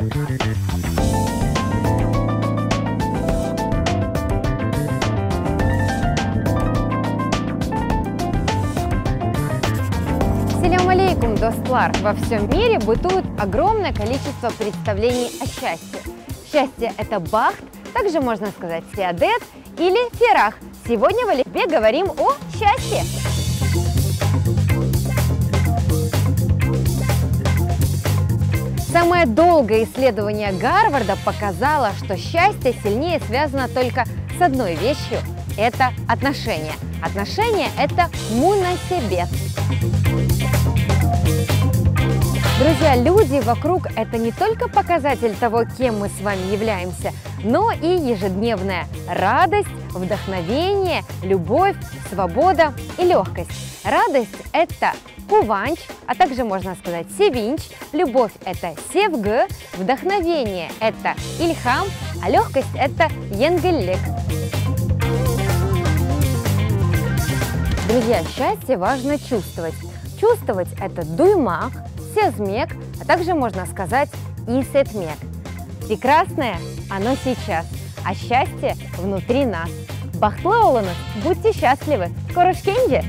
Ассаляму алейкум, достлар! Во всем мире бытует огромное количество представлений о счастье. Счастье – это бахт, также можно сказать сиадет или ферах. Сегодня в Алифбе говорим о счастье. Самое долгое исследование Гарварда показало, что счастье сильнее связано только с одной вещью – это отношения. Отношения – это мунасебет. Друзья, люди вокруг – это не только показатель того, кем мы с вами являемся, но и ежедневная радость, вдохновение, любовь, свобода и легкость. Радость – это куванч, а также можно сказать севинч, любовь – это севгы, вдохновение – это ильхам, а легкость – это енгеллик. Друзья, счастье важно чувствовать. Чувствовать – это дуймак, сезмек, а также можно сказать исетмек. Прекрасное оно сейчас, а счастье внутри нас. Бахтлы оланыз, будьте счастливы! Корушкенде!